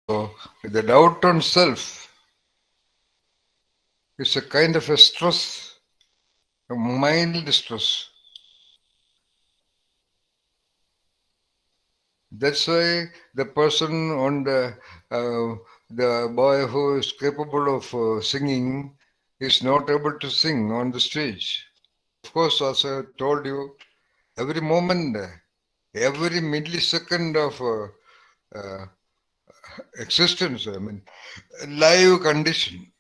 the doubt on self is a kind of a stress, a mild stress. That's why the person on the boy who is capable of singing is not able to sing on the stage. Of course, as I told you, every moment, every millisecond of existence, I mean, live condition.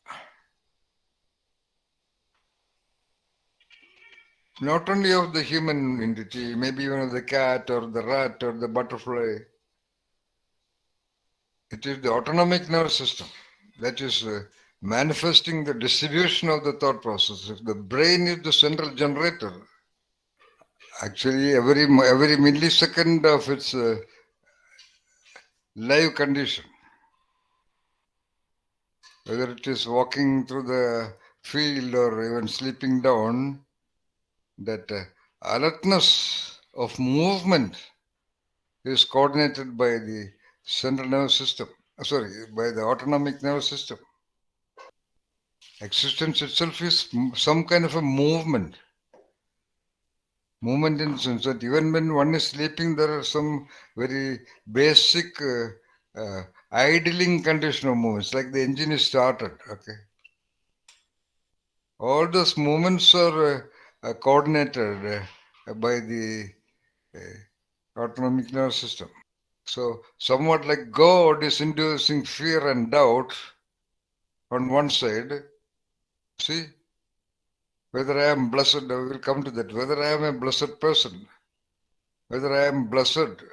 Not only of the human entity, maybe even of the cat or the rat or the butterfly. It is the autonomic nervous system that is manifesting the distribution of the thought process. If the brain is the central generator, actually every millisecond of its live condition, whether it is walking through the field or even sleeping down, that alertness of movement is coordinated by the central nervous system. By the autonomic nervous system. Existence itself is some kind of a movement. Movement in the sense that even when one is sleeping, there are some very basic idling condition of movements, like the engine is started. Okay, all those movements are coordinated by the autonomic nervous system. So, somewhat like God is inducing fear and doubt on one side. See, whether I am blessed, I will come to that. Whether I am a blessed person, whether I am blessed,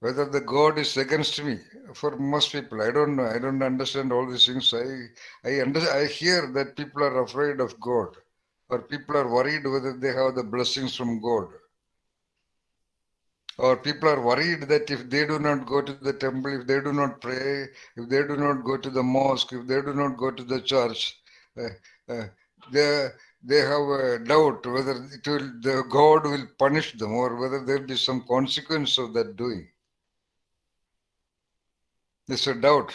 whether the God is against me. For most people, I don't know. I don't understand all these things. I hear that people are afraid of God, or people are worried whether they have the blessings from God, or people are worried that if they do not go to the temple, if they do not pray, if they do not go to the mosque, if they do not go to the church, uh, uh, they they have a doubt whether the God will punish them or whether there will be some consequence of that doing. There's a doubt.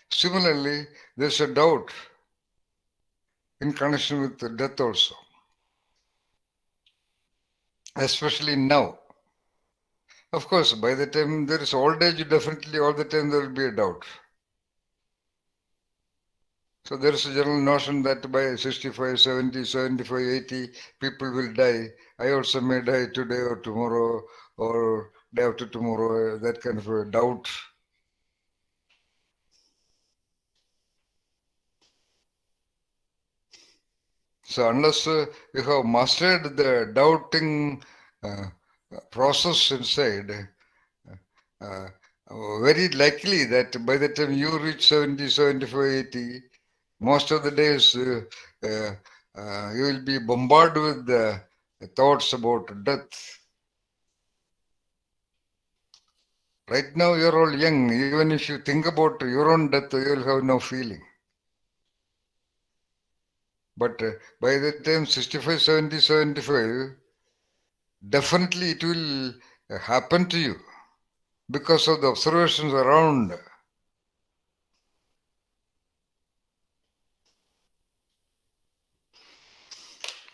Similarly, there's a doubt in connection with death also, especially now. Of course, by the time there is old age, definitely all the time there will be a doubt. So there is a general notion that by 65, 70, 75, 80, people will die. I also may die today or tomorrow or day after tomorrow, that kind of a doubt. So unless you have mastered the doubting process inside, uh, very likely that by the time you reach 70, 75, 80, most of the days you will be bombarded with the thoughts about death. Right now you're all young. Even if you think about your own death, you'll have no feeling. But by the time 65, 70, 75, definitely it will happen to you because of the observations around.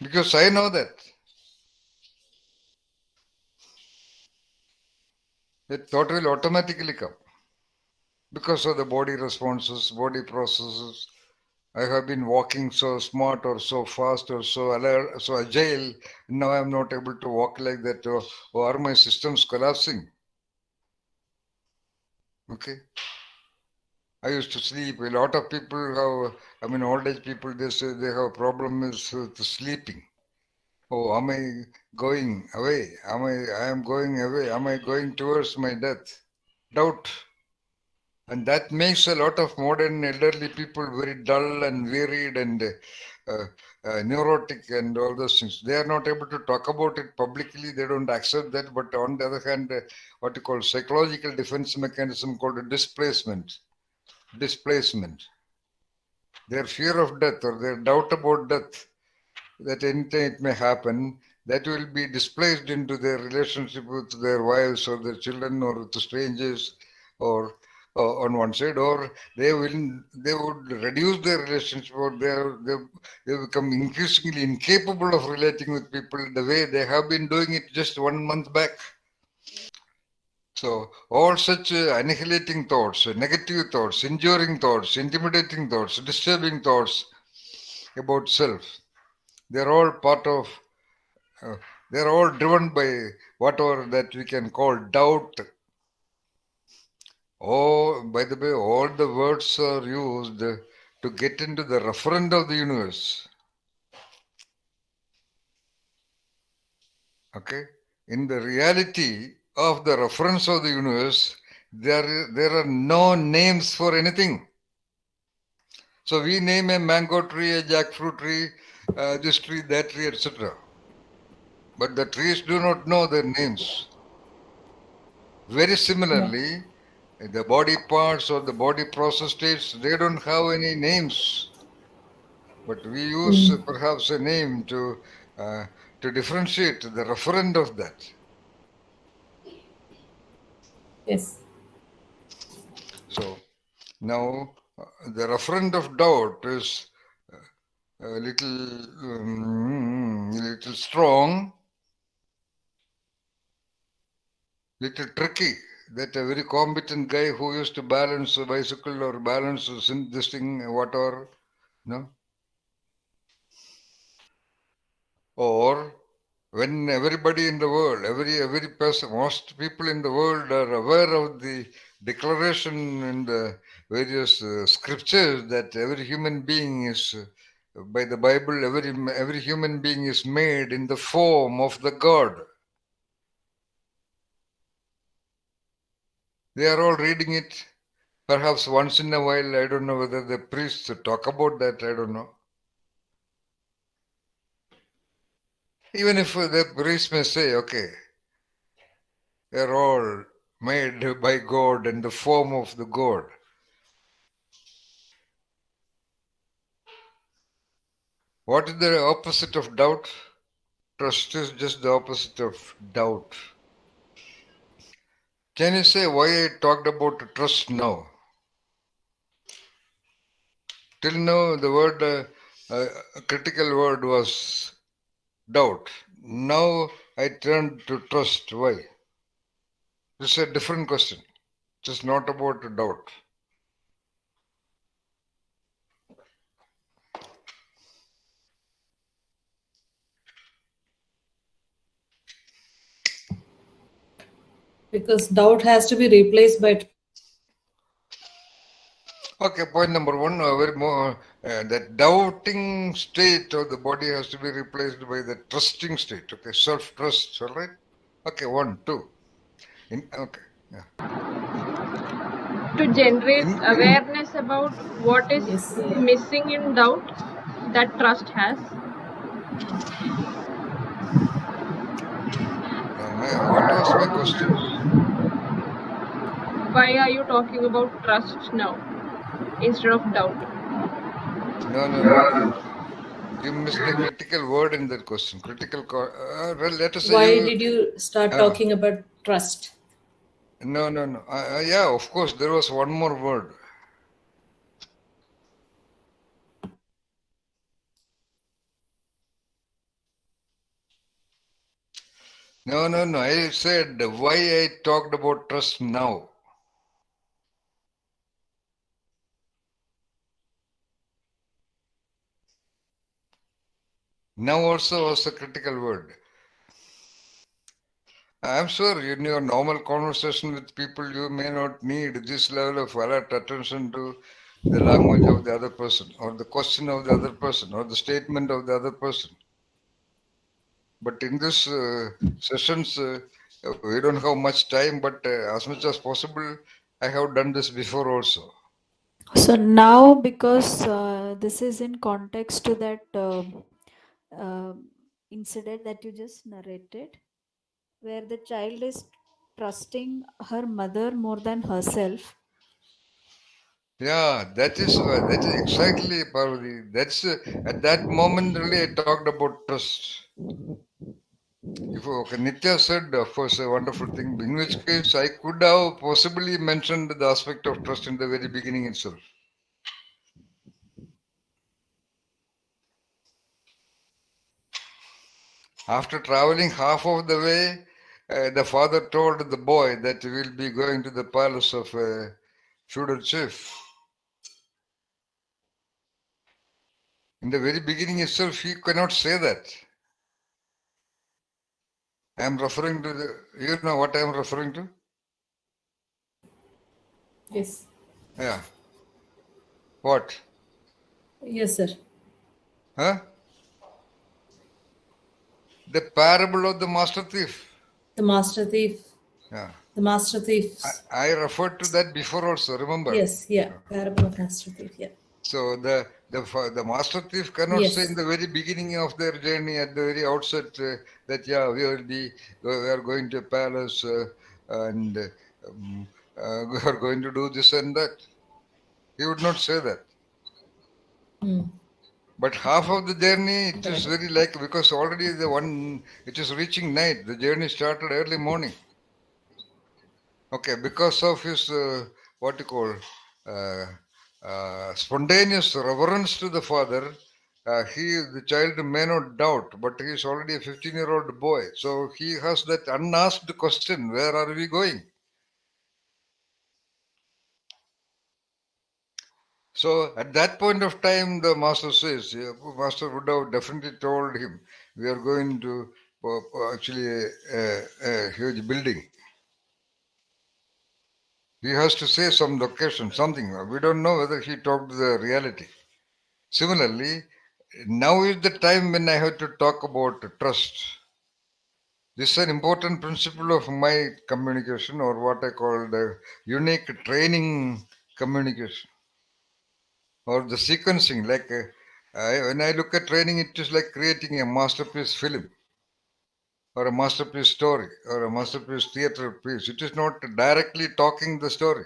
Because I know that. That thought will automatically come because of the body responses, body processes. I have been walking so smart or so fast or so alert, so agile. Now I am not able to walk like that. Or are my systems collapsing? Okay. I used to sleep. A lot of people have, I mean, old age people, they say they have problems with sleeping. Oh, am I going away? I am going away. Am I going towards my death? Doubt. And that makes a lot of modern elderly people very dull and wearied and neurotic and all those things. They are not able to talk about it publicly. They don't accept that. But on the other hand, what you call psychological defense mechanism called displacement. Displacement. Their fear of death or their doubt about death, that anytime it may happen, that will be displaced into their relationship with their wives or their children or with strangers or on one side, or they would reduce their relationship, or they become increasingly incapable of relating with people the way they have been doing it just 1 month back. So all such annihilating thoughts, negative thoughts, injuring thoughts, intimidating thoughts, disturbing thoughts about self, they're all part of, uh, they're all driven by whatever that we can call doubt. Oh, by the way, all the words are used to get into the referendum of the universe. Okay? In the reality of the reference of the universe, there are no names for anything. So we name a mango tree, a jackfruit tree, this tree, that tree, etc. But the trees do not know their names. Very Yeah. similarly, the body parts or the body process states, they don't have any names. But we use Mm. perhaps a name uh, to differentiate the referent of that. Yes. So now the referent of doubt is little strong, little tricky. That a very competent guy who used to balance a bicycle or balance this thing, whatever, no, or when everybody in the world, every person, most people in the world are aware of the declaration in the various scriptures that every human being is, by the Bible, every human being is made in the form of the God. They are all reading it. Perhaps once in a while, I don't know whether the priests talk about that, I don't know. Even if the priest may say, okay, they're all made by God in the form of the God. What is the opposite of doubt? Trust is just the opposite of doubt. Can you say why I talked about trust now? Till now, the word, critical word was doubt. Now I turned to trust. Why? This is a different question. It's not about doubt. Because doubt has to be replaced by Okay, point number one, very more, that doubting state of the body has to be replaced by the trusting state. Okay, self-trust. All right. Okay, one, two. Okay, yeah. To generate In awareness about what is yes. missing in doubt that trust has. now, what was my question? Why are you talking about trust now instead of doubt? No, no, no. You missed a critical word in that question. Well, let us say Why you. did you start Uh, talking about trust? no, no, no. Yeah, of course, there was one more word. No, no, no. I said why I talked about trust now. Now also was a critical word. I'm sure in your normal conversation with people, you may not need this level of alert attention to the language of the other person, or the question of the other person, or the statement of the other person. But in this sessions, we don't have much time, but as much as possible, I have done this before also. So now, because this is in context to that uh, incident that you just narrated, where the child is trusting her mother more than herself. Yeah, that is exactly, Parvati. That's at that moment really I talked about trust. If Nitya said, of course, a wonderful thing, in which case I could have possibly mentioned the aspect of trust in the very beginning itself. After traveling half of the way, the father told the boy that he will be going to the palace of a feudal chief. In the very beginning itself, he cannot say that. I am referring to you know what I am referring to? Yes. Yeah. What? Yes, sir. Huh? The parable of the master thief. The master thief. Yeah. The master thieves. I referred to that before also, remember? Yes, yeah. Parable of master thief, yeah. So the master thief cannot say in Yes. the very beginning of their journey at the very outset that we are going to a palace and we are going to do this and that. He would not say that. Hmm. But half of the journey it is Correct. very like because already it is reaching night. The journey started early morning. Okay, because of his what you call uh, spontaneous reverence to the father, the child may not doubt, but he is already a 15-year-old boy. So he has that unasked question: Where are we going? So at that point of time, the master says, master would have definitely told him, we are going to actually a huge building. He has to say some location, something. We don't know whether he talked the reality. Similarly, now is the time when I have to talk about trust. This is an important principle of my communication, or what I call the unique training communication, or the sequencing. Like when I look at training, it is like creating a masterpiece film, or a masterpiece story, or a masterpiece theater piece. It is not directly talking the story.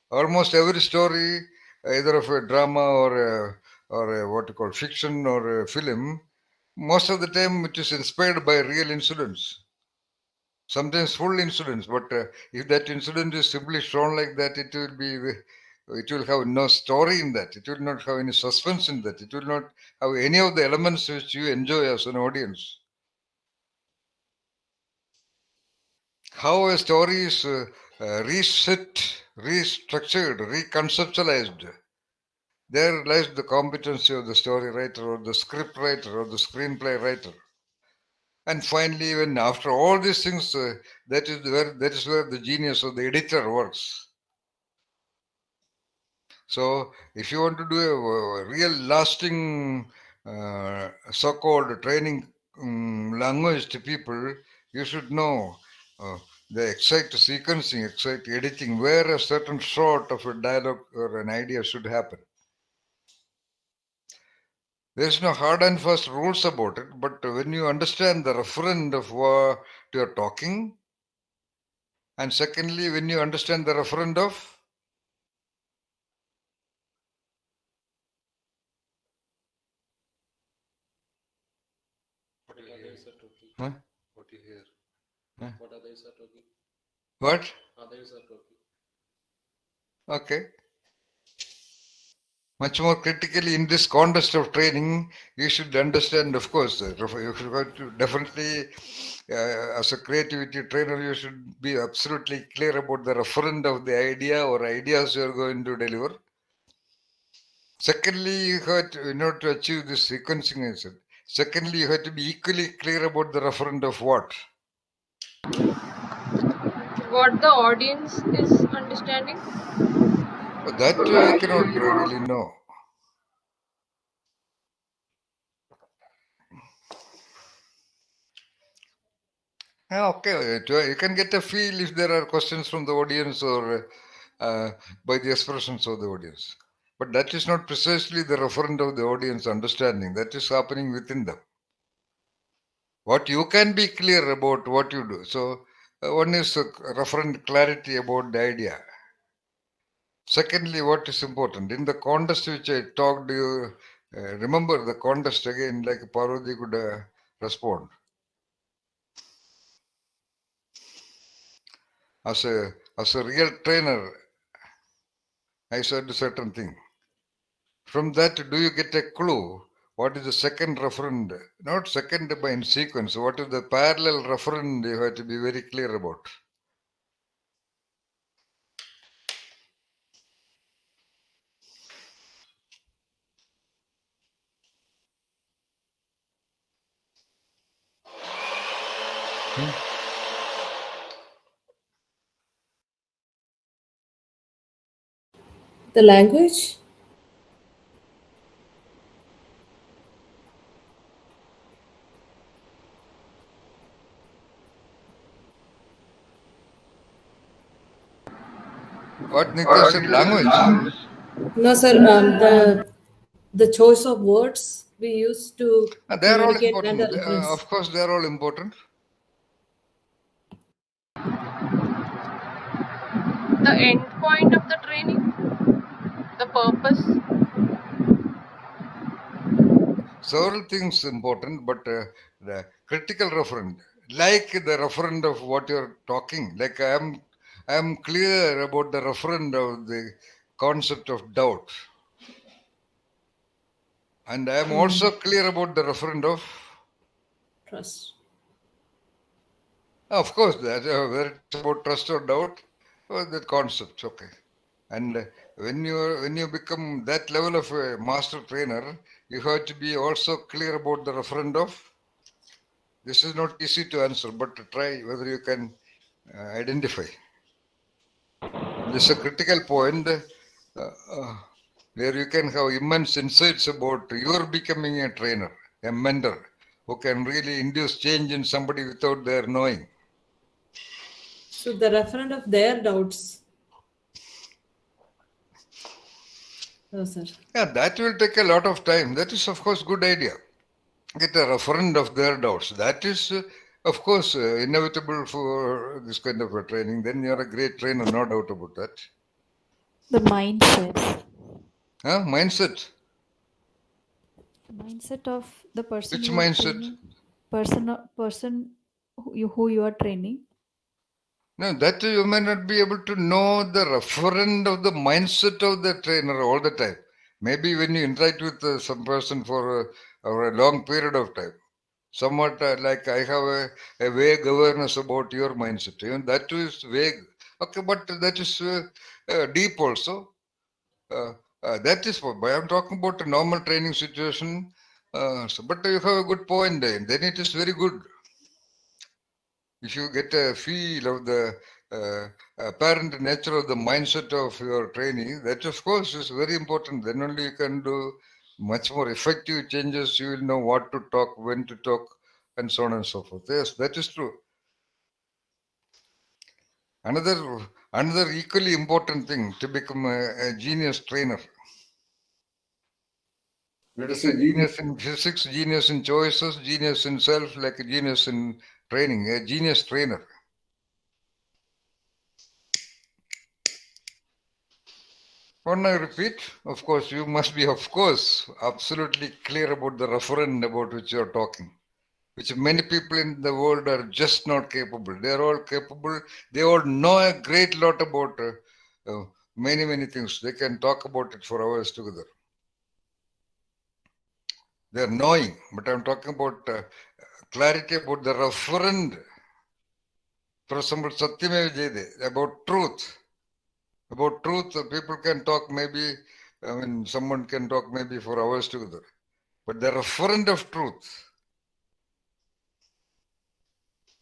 Almost every story, either of a drama or a what you call fiction or a film, most of the time it is inspired by real incidents. Sometimes full incidents, but if that incident is simply shown like that, it will have no story in that. It will not have any suspense in that. It will not have any of the elements which you enjoy as an audience. How a story is reset, restructured, reconceptualized. There lies the competency of the story writer or the script writer or the screenplay writer. And finally, even after all these things, that is where the genius of the editor works. So, if you want to do a real lasting, so-called training language to people, you should know uh, the exact sequencing, exact editing, where a certain shot of a dialogue or an idea should happen. There's no hard and fast rules about it, but when you understand the referent of what you're talking, and secondly, when you understand the referent of, huh? Huh? What? Okay. Much more critically, in this context of training, you should understand, of course, you should have to definitely, as a creativity trainer, you should be absolutely clear about the referent of the idea or ideas you're going to deliver. Secondly, you have to, in order to achieve this sequencing, I said. Secondly, you have to be equally clear about the referent of what. What the audience is understanding? That I cannot really know. Okay, you can get a feel if there are questions from the audience or by the expressions of the audience. But that is not precisely the referent of the audience understanding. That is happening within them. What you can be clear about what you do. So one is referent clarity about the idea. Secondly, what is important in the context which I talked, you remember the context again, like Parvati could respond. as a real trainer, I said a certain thing. From that, do you get a clue? What is the second referend? Not second by in sequence. What is the parallel referend? You have to be very clear about. The language? What Nitya said, language. No, sir. The choice of words we use to They are all communicate and the important. reference. Of course, they are all important. The end point of the training, the purpose. Several things important, but the critical referent, like the referent of what you're talking, like I am clear about the referent of the concept of doubt, and I am also clear about the referent Trust. of course, that whether it's about trust or doubt, that concept, okay. And when you become that level of a master trainer, you have to be also clear about the referent of. This is not easy to answer, but try whether you can identify. This is a critical point where you can have immense insights about your becoming a trainer, a mentor, who can really induce change in somebody without their knowing. So the referent of their doubts. Oh, sir. Yeah, that will take a lot of time. That is, of course, good idea. Get a referent of their doubts. That is, of course, inevitable for this kind of a training. Then you are a great trainer, no doubt about that. The mindset. Mindset. The mindset of the person Which you are mindset? training. Person who you are training. No, that you may not be able to know the referent of the mindset of the trainer all the time. Maybe when you interact with some person for a long period of time, somewhat like I have a vague awareness about your mindset. Even that too is vague. Okay, but that is deep also. That is what I'm talking about a normal training situation. But you have a good point there. Then it is very good. If you get a feel of the apparent nature of the mindset of your training, that of course is very important. Then only you can do much more effective changes. You will know what to talk, when to talk, and so on and so forth. Yes, that is true. Another equally important thing to become a genius trainer. Let us say genius in physics, genius in choices, genius in self, like a genius in training, a genius trainer. When I repeat, of course, you must be, of course, absolutely clear about the referent about which you are talking, which many people in the world are just not capable. They are all capable. They all know a great lot about many things. They can talk about it for hours together. They are knowing, but I'm talking about clarity about the referent. For example, Satyamev Jayade, about truth. About truth, people can talk maybe, someone can talk maybe for hours together. But the referent of truth,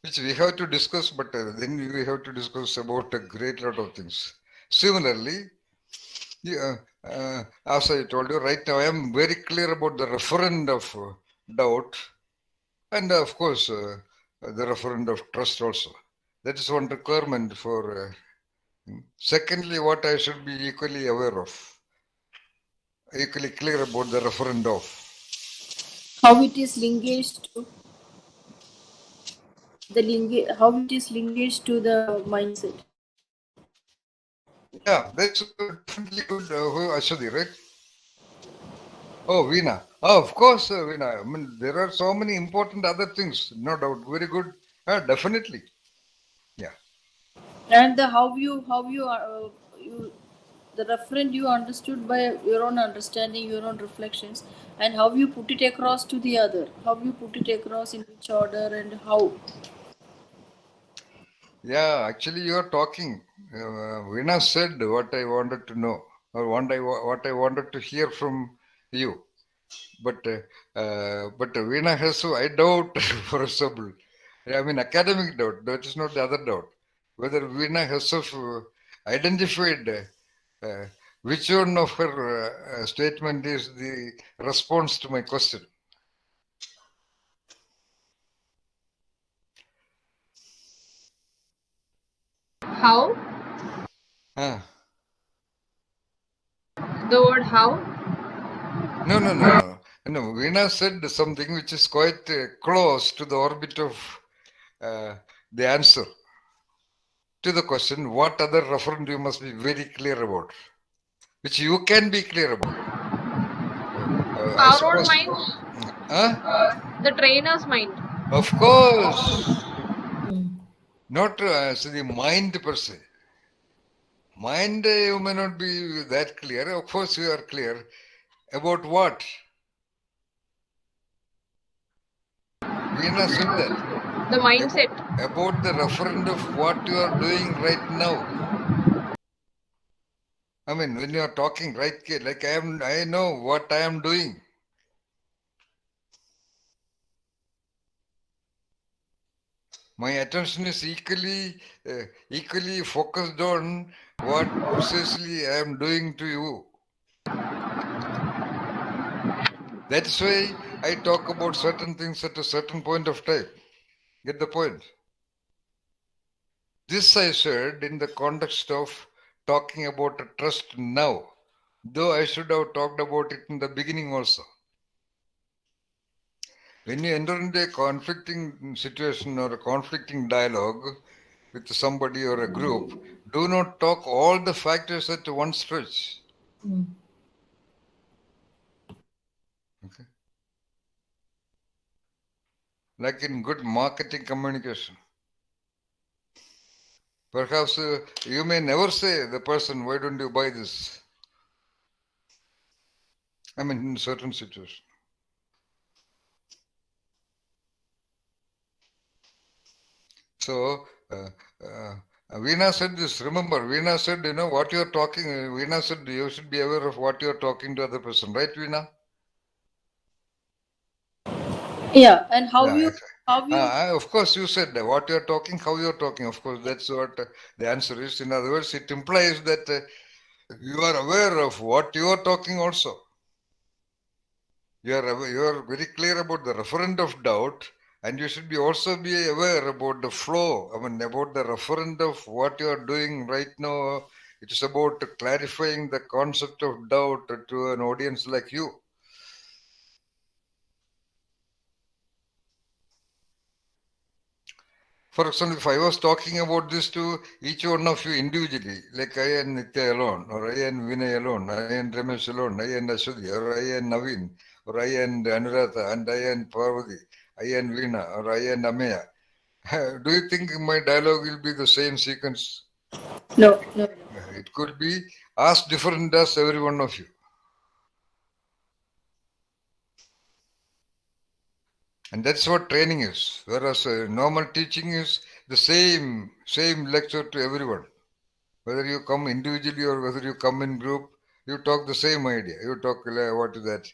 which we have to discuss, but then we have to discuss about a great lot of things. Similarly, as I told you, right now I am very clear about the referent of doubt and of course the referent of trust also. That is one requirement for. Secondly, what I should be equally aware of, equally clear about the referent of. How it is linkaged to how it is linkaged to the mindset. Yeah, that's definitely good. Ashwati, right? Oh, Veena. Oh, of course, Veena. I mean, there are so many important other things, no doubt. Very good. Definitely. Yeah. And the you the referent you understood by your own understanding, your own reflections, and how you put it across to the other, how you put it across in which order and how. Yeah, actually, you are talking. Veena said what I wanted to know, or what I wanted to hear from you. But Veena has, so I doubt, for example, I mean, academic doubt. That is not the other doubt. Whether Veena herself identified uh, which one of her statement is the response to my question. How? Ah. The word how? No, no, no, no. No, Veena said something which is quite close to the orbit of uh, the answer to the question, what other referent you must be very clear about, which you can be clear about. I Our own suppose. mind, Huh? the trainer's mind. Of course. Mm. Not so the mind per se. Mind, you may not be that clear. Of course, you are clear. About what? Veena said that. The mindset. About the referent of what you are doing right now. I mean, when you are talking, right, like I know what I am doing. My attention is equally focused on what precisely I am doing to you. That's why I talk about certain things at a certain point of time. Get the point? This I said in the context of talking about a trust now, though I should have talked about it in the beginning also. When you enter into a conflicting situation or a conflicting dialogue with somebody or a group, do not talk all the factors at one stretch. Mm. Okay? Like in good marketing communication. Perhaps you may never say the person, why don't you buy this? I mean, in certain situations. So, Veena said this. Remember, Veena said, what you're talking, Veena said you should be aware of what you're talking to other person. Right, Veena? Yeah, and Yeah. how you Of course, you said what you're talking, how you're talking. Of course, that's what the answer is. In other words, it implies that you are aware of what you are talking also. You are very clear about the referent of doubt, and you should be also be aware about the flow. I mean, about the referent of what you are doing right now. It is about clarifying the concept of doubt to an audience like you. For example, if I was talking about this to each one of you individually, like I and Nitya alone, or I and Vinay alone, I and Ramesh alone, I and Ashwati, or I and Naveen, or I and Anuradha, and I and Parvati, I and Veena, or I and Ameya, do you think my dialogue will be the same sequence? no. It could be as different as every one of you. And that's what training is. Whereas normal teaching is the same lecture to everyone. Whether you come individually or whether you come in group, you talk the same idea. You talk, what is that?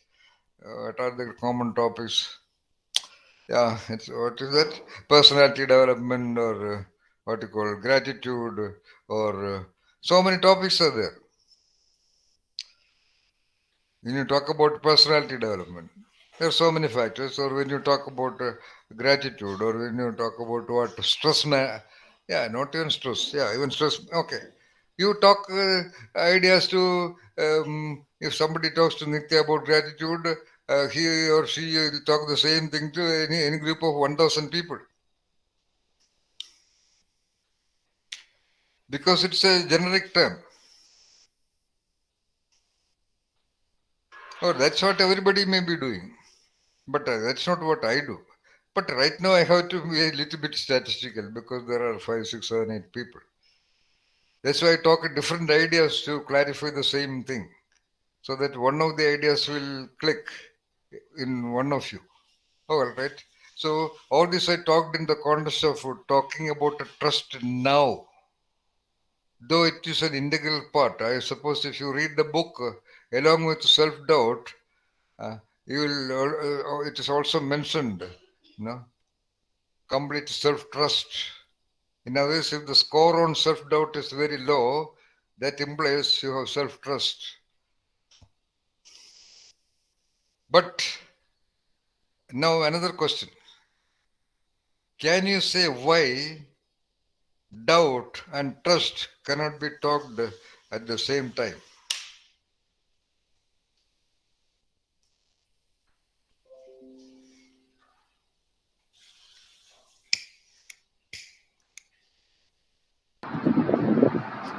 What are the common topics? Yeah, what is that? Personality development, or what you call gratitude, or so many topics are there. When you talk about personality development, there are so many factors. Or when you talk about gratitude, or when you talk about what stress, yeah, not even stress. Yeah, even stress. Okay, you talk ideas to. If somebody talks to Nitya about gratitude, he or she will talk the same thing to any group of 1,000 people, because it's a generic term. Or that's what everybody may be doing. But that's not what I do. But right now I have to be a little bit statistical because there are 5, 6, 7, 8 people. That's why I talk different ideas to clarify the same thing, so that one of the ideas will click in one of you. All right. So all this I talked in the context of talking about trust now, though it is an integral part. I suppose if you read the book along with self-doubt, you will. It is also mentioned, complete self-trust. In other words, if the score on self-doubt is very low, that implies you have self-trust. But now another question. Can you say why doubt and trust cannot be talked at the same time?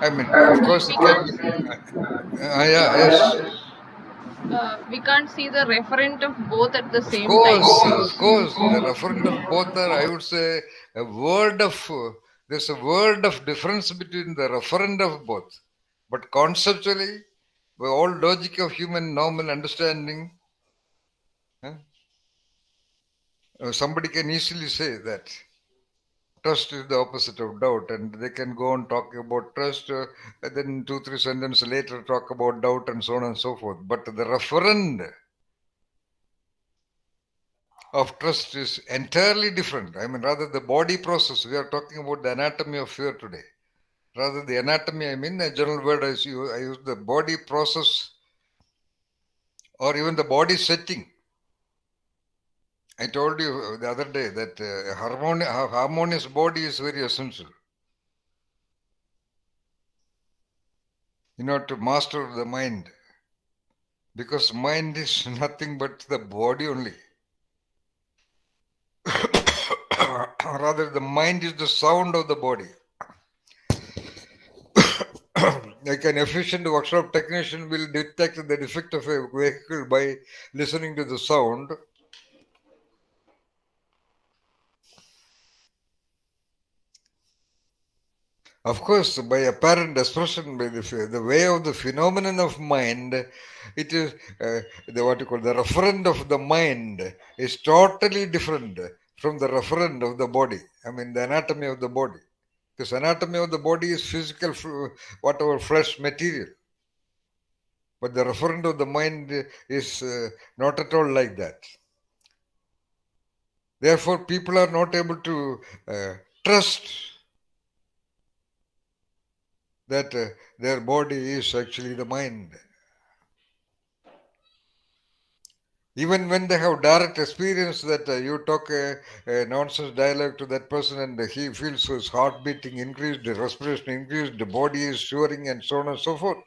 I mean, of course, We it can can't be. see. Yeah, yes. We can't see the referent of both at the Of same time. course, of course. The referent of both are, I would say, a word of. There's a word of difference between the referent of both. But conceptually, by all logic of human normal understanding, somebody can easily say that trust is the opposite of doubt, and they can go on talking about trust, and then 2-3 sentences later talk about doubt and so on and so forth. But the referent of trust is entirely different. I mean, rather the body process. We are talking about the anatomy of fear today. Rather the anatomy, I mean, a general word I use the body process or even the body setting. I told you the other day that a harmonious body is very essential. To master the mind. Because mind is nothing but the body only. Rather, the mind is the sound of the body. Like an efficient workshop technician will detect the defect of a vehicle by listening to the sound. Of course, by apparent expression, by the way of the phenomenon of mind, it is the referent of the mind is totally different from the referent of the body. I mean, the anatomy of the body. Because anatomy of the body is physical, whatever flesh material. But the referent of the mind is not at all like that. Therefore, people are not able to trust that their body is actually the mind. Even when they have direct experience that you talk a nonsense dialogue to that person and he feels his heart beating increased, the respiration increased, the body is shivering and so on and so forth.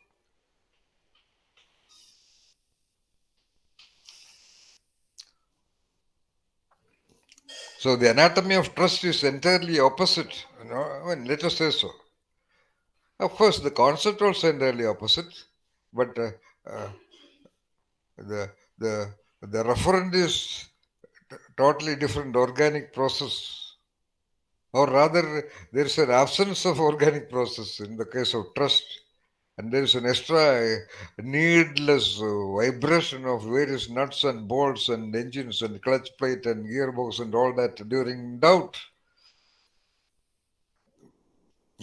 So the anatomy of trust is entirely opposite. I mean, let us say so. Of course, the concept also entirely opposite, but uh, the the the referent is totally different organic process, or rather, there is an absence of organic process in the case of trust, and there is an extra needless vibration of various nuts and bolts and engines and clutch plate and gearbox and all that during doubt.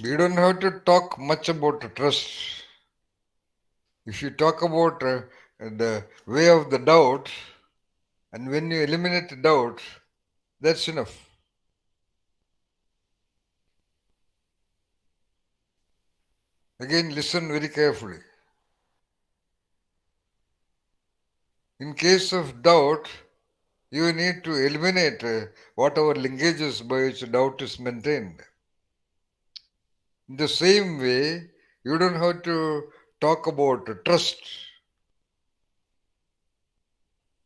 We don't have to talk much about trust. If you talk about the way of the doubt, and when you eliminate doubt, that's enough. Again, listen very carefully. In case of doubt, you need to eliminate whatever linkages by which doubt is maintained. In the same way, you don't have to talk about trust.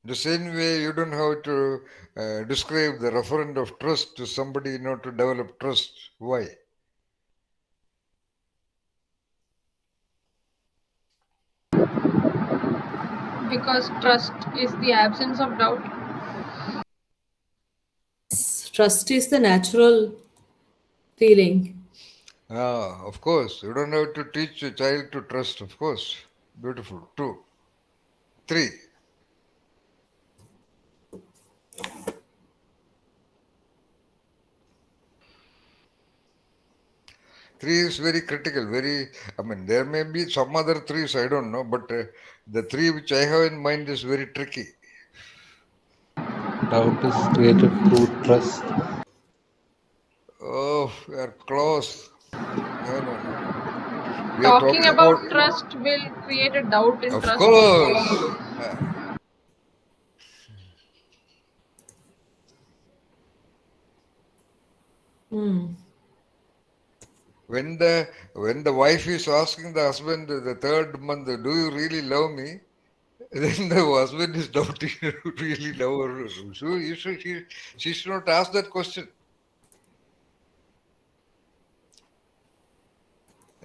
The same way, you don't have to describe the referent of trust to somebody in order to develop trust. Why? Because trust is the absence of doubt. Trust is the natural feeling. Of course. You don't have to teach a child to trust, of course. Beautiful. Two. Three. Three is very critical. There may be some other threes, I don't know, but the three which I have in mind is very tricky. Doubt is created through trust. Oh, we are close. No. We are Talking talking about, about trust will create a doubt in of trust also. course. Uh, when the wife is asking the husband the third month, do you really love me? Then the husband is doubting, really love her. So she should not ask that question.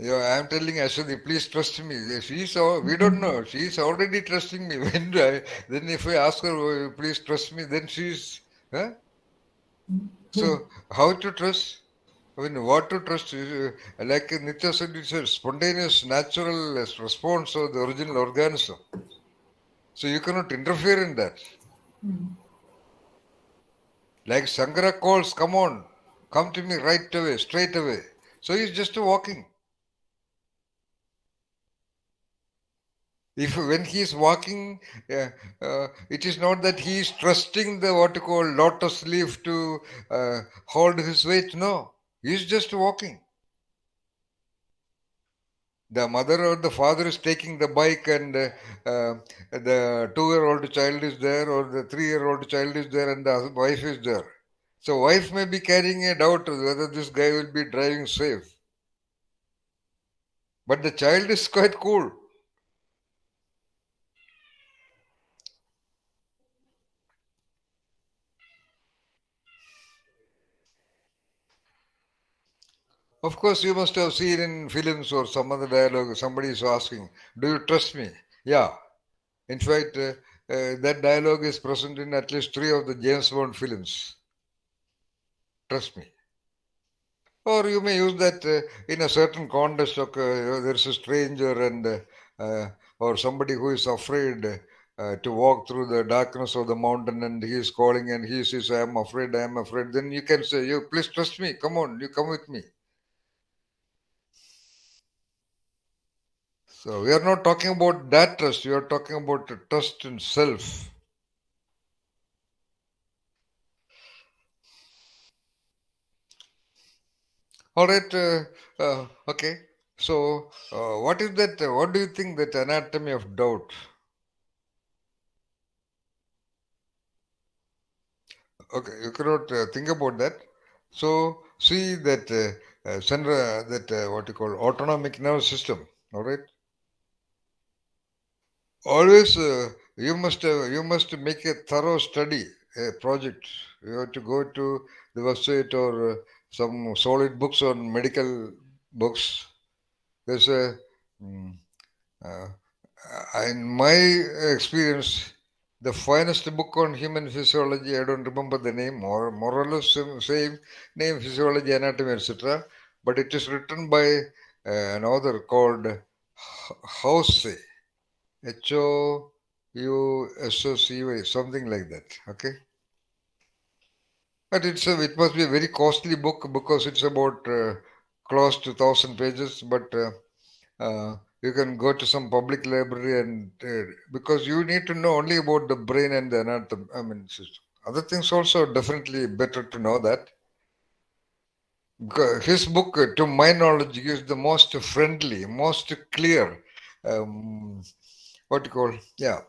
I'm telling Ashwati, please trust me. We don't know. She's already trusting me. Then if I ask her, "Oh, please trust me," then she's, huh? So how to trust? What to trust? Like Nitya said, it's a spontaneous, natural response of the original organism. So you cannot interfere in that. Like Sankara calls, come on, come to me right away, straight away. So he's just walking. If when he is walking, it is not that he is trusting the what you call lotus leaf to hold his weight. No, he is just walking. The mother or the father is taking the bike, and the 2-year-old child is there, or the 3-year-old child is there, and the wife is there. So wife may be carrying a doubt whether this guy will be driving safe. But the child is quite cool. Of course, you must have seen in films or some other dialogue, somebody is asking, do you trust me? Yeah. In fact, that dialogue is present in at least 3 of the James Bond films. Trust me. Or you may use that in a certain context of there's a stranger or somebody who is afraid to walk through the darkness of the mountain, and he is calling and he says, I am afraid, I am afraid. Then you can say, you please trust me. Come on, you come with me. So we are not talking about that trust. We are talking about trust in self. All right. Okay. So what is that? What do you think that anatomy of doubt? Okay, you cannot think about that. So see that Sandra, that what you call autonomic nervous system. All right. Always you must make a thorough study, a project. You have to go to the website or some solid books on medical books. There's a mm, uh, in my experience, the finest book on human physiology, I don't remember the name, more or less same name, physiology, anatomy, etc. But it is written by an author called House, Houssocy, something like that. Okay. But it must be a very costly book because it's about close to 1,000 pages. But you can go to some public library and because you need to know only about the brain and the anatomy. System. Other things also definitely better to know that. Because his book, to my knowledge, is the most friendly, most clear. What you call? Yeah,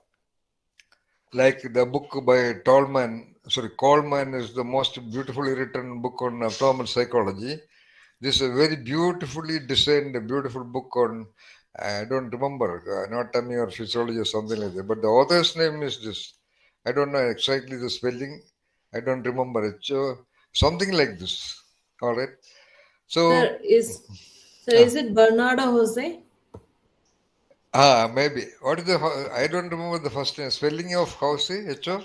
like the book by Tolman. Sorry, Coleman is the most beautifully written book on abnormal psychology. This is a very beautifully designed, beautiful book on, I don't remember, anatomy or physiology or something like that. But the author's name is this. I don't know exactly the spelling. I don't remember it. Something like this. All right. So, Sir, ah, is it Bernardo Jose? maybe. What is the, I don't remember the first name. Spelling of Housey, H-O?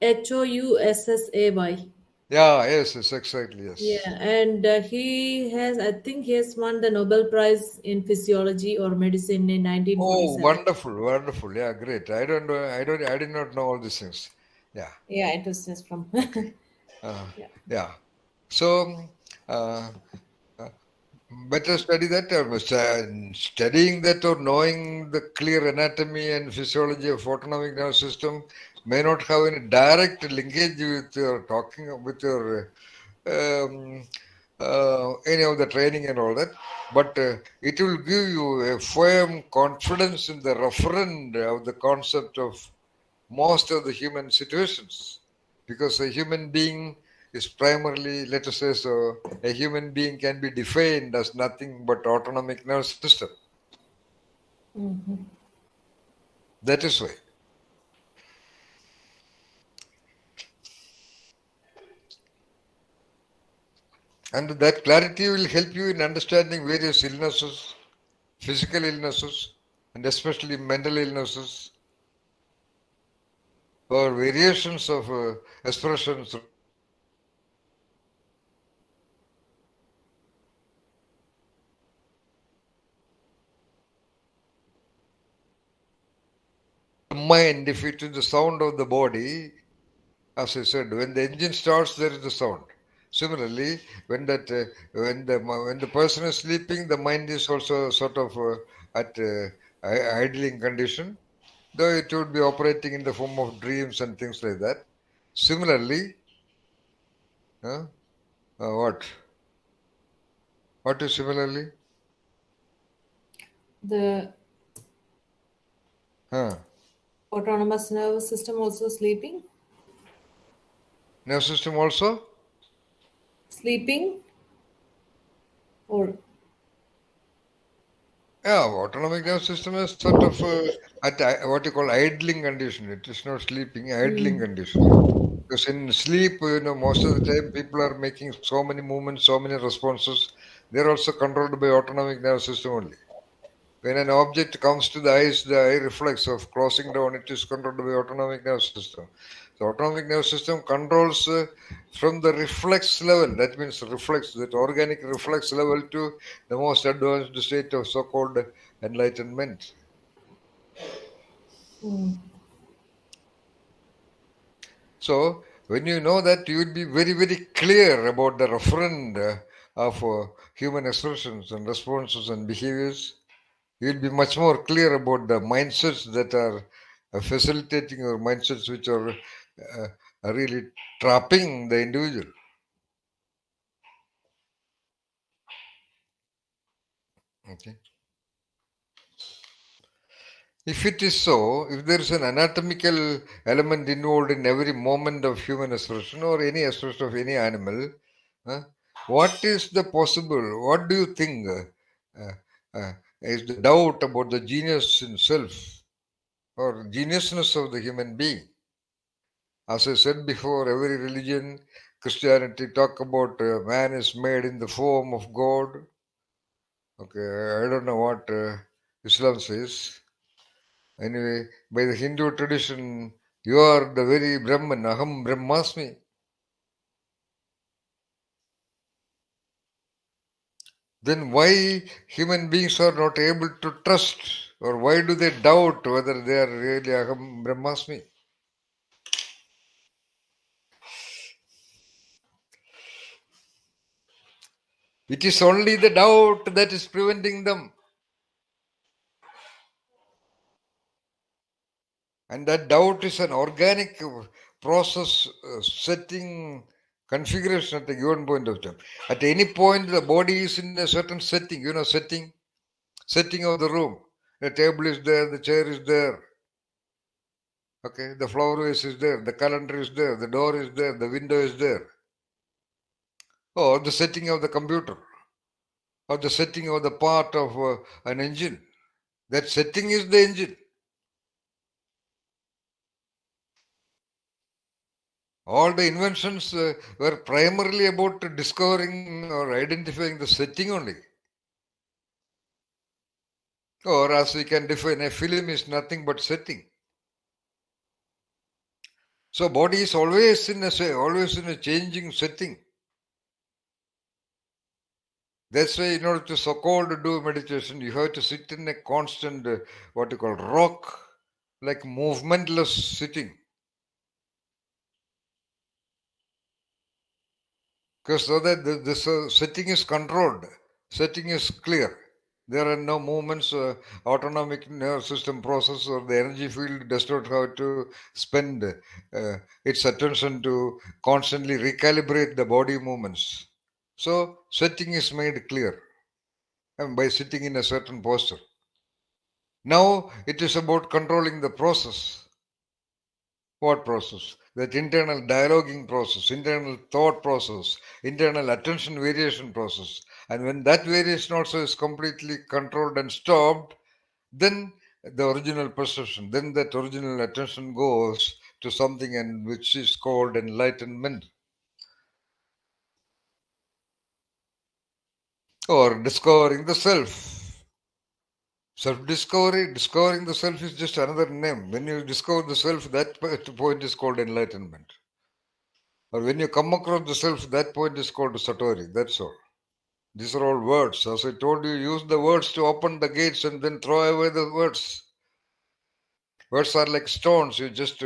Housssay. Yeah, yes, exactly, Yeah, yes. and I think he has won the Nobel Prize in Physiology or Medicine in Oh, 1947. wonderful, wonderful. Yeah, great. I don't know. I did not know all these things. Yeah. Yeah, it was just from. Okay. Uh, Yeah. yeah. So, uh, uh, better study that, or studying that, or knowing the clear anatomy and physiology of autonomic nervous system may not have any direct linkage with your talking with your um, any of the training and all that, but it will give you a firm confidence in the referent of the concept of most of the human situations, because a human being is primarily, let us say so, a human being can be defined as nothing but autonomic nervous system. That is why. And that clarity will help you in understanding various illnesses, physical illnesses, and especially mental illnesses, or variations of expressions the mind. If it is the sound of the body, as I said, when the engine starts, there is the sound. Similarly, when the person is sleeping, the mind is also sort of at idling condition, though it would be operating in the form of dreams and things like that. Similarly, uh, what? What is similarly? The Huh? autonomous nervous system also sleeping. Nerve system also? Sleeping or Yeah, autonomic nervous system is sort of at what you call idling condition. It is not sleeping, idling condition. Because in sleep, most of the time people are making so many movements, so many responses. They're also controlled by autonomic nervous system only. When an object comes to the eyes, the eye reflex of closing down, it is controlled by autonomic nervous system. The autonomic nervous system controls from the reflex level. That means reflex, that organic reflex level, to the most advanced state of so-called enlightenment. So when you know that, you will be very, very clear about the referent of human expressions and responses and behaviors. You will be much more clear about the mindsets that are facilitating, or mindsets which are really trapping the individual. Okay. If it is so, if there is an anatomical element involved in every moment of human expression or any expression of any animal, huh, what is the possible? What do you think is the doubt about the genius in self or geniusness of the human being? As I said before, every religion, Christianity, talk about man is made in the form of God. Okay, I don't know what Islam says. Anyway, by the Hindu tradition, you are the very Brahman, Aham Brahmasmi. Then why human beings are not able to trust, or why do they doubt whether they are really Aham Brahmasmi? It is only the doubt that is preventing them. And that doubt is an organic process, setting configuration at a given point of time. At any point, the body is in a certain setting, setting of the room. The table is there, the chair is there, okay, the flower vase is there, the calendar is there, the door is there, the window is there. Or the setting of the computer, or the setting of the part of an engine. That setting is the engine. All the inventions were primarily about discovering or identifying the setting only. Or as we can define, a film is nothing but setting. So body is always in a changing setting. That's why in order to so-called do meditation, you have to sit in a constant, what you call rock, like movementless sitting. Because so that this setting is controlled, setting is clear. There are no movements, autonomic nerve system process or the energy field does not have to spend its attention to constantly recalibrate the body movements. So setting is made clear by sitting in a certain posture. Now it is about controlling the process. What process? That internal dialoguing process, internal thought process, internal attention variation process. And when that variation also is completely controlled and stopped, then the original perception, then that original attention goes to something and which is called enlightenment or discovering the self. Self-discovery, discovering the self is just another name. When you discover the self, that point is called enlightenment. Or when you come across the self, that point is called satori. That's all. These are all words. As I told you, use the words to open the gates and then throw away the words. Words are like stones. You just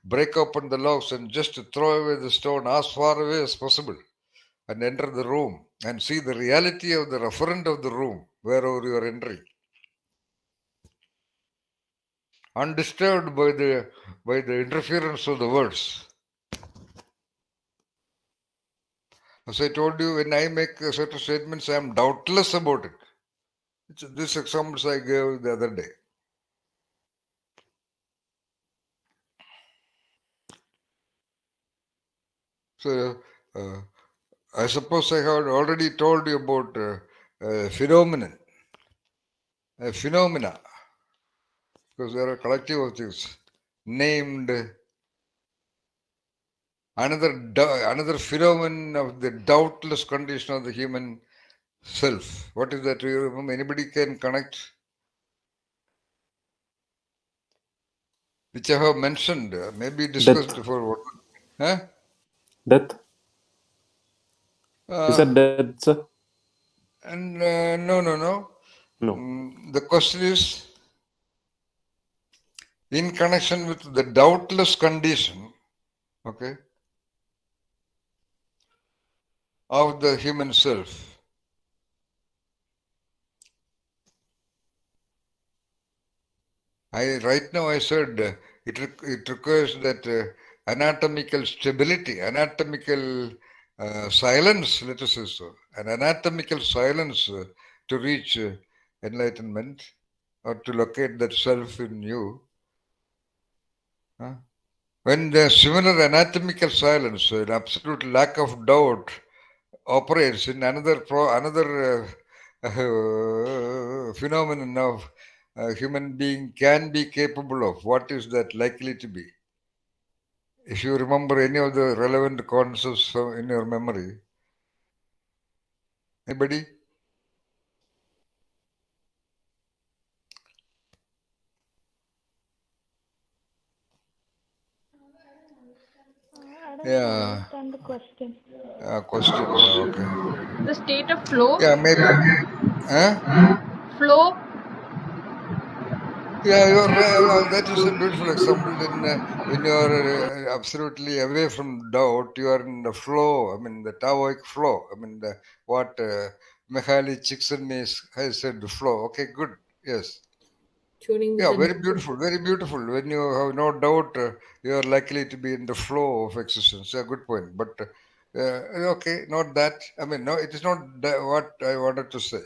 break open the locks and just throw away the stone as far away as possible and enter the room and see the reality of the referent of the room wherever you are entering. Undisturbed by the interference of the words. As I told you, when I make certain statements, I am doubtless about it. This examples I gave the other day. So, I suppose I have already told you about phenomenon, phenomena, because there are collective of things named. Another phenomenon of the doubtless condition of the human self. What is that? Do you remember? Anybody can connect? Which I have mentioned, maybe discussed Death. before. Huh? Death. You Uh, said death, sir? and no. No. The question is in connection with the doubtless condition, okay, of the human self. Right now I said it requires that anatomical stability, anatomical silence, let us say so, an anatomical silence to reach enlightenment or to locate that self in you. Huh? When the similar anatomical silence, an absolute lack of doubt operates in another phenomenon of a human being can be capable of. What is that likely to be? If you remember any of the relevant concepts in your memory, anybody? I don't Yeah, understand the question. question. Yeah, okay. The state of flow. Yeah, maybe. Huh? Flow. Yeah, you're right. That is a beautiful example. When you are absolutely away from doubt, you are in the flow. I mean, the Taoic flow. I mean, what Mihaly Csikszentmihalyi has said, the flow. Okay, good. Yes. Tuning with Yeah, the very nature. beautiful. Very beautiful. When you have no doubt, you are likely to be in the flow of existence. Yeah, good point. But okay, not that. I mean, no, it is not what I wanted to say.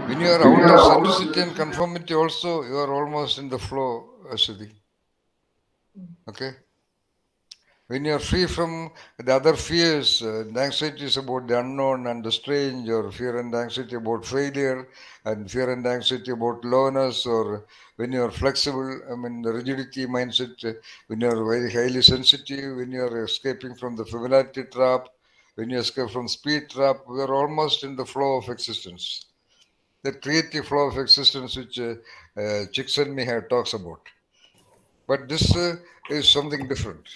When you are out of centricity and conformity, also you are almost in the flow, Siddhi. Okay. When you are free from the other fears, the anxieties about the unknown and the strange, or fear and anxiety about failure, and fear and anxiety about lowness, or when you are flexible, I mean the rigidity mindset, when you are very highly sensitive, when you are escaping from the familiarity trap, when you escape from speed trap, we are almost in the flow of existence. the creative flow of existence which Csikszentmihalyi talks about. But this is something different.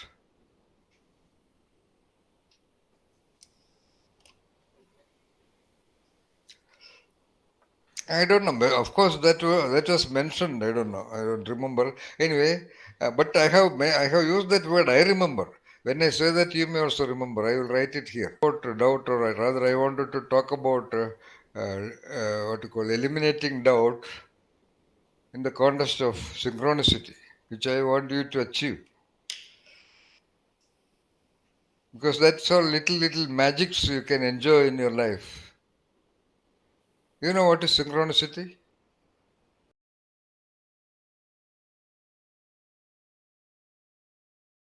I don't know. Of course, that was mentioned. I don't know. I don't remember. Anyway, but I have used that word. I remember. When I say that, you may also remember. I will write it here. About doubt, or rather, I wanted to talk about what you call eliminating doubt in the context of synchronicity, which I want you to achieve. Because that's all little magics you can enjoy in your life. You know what is synchronicity?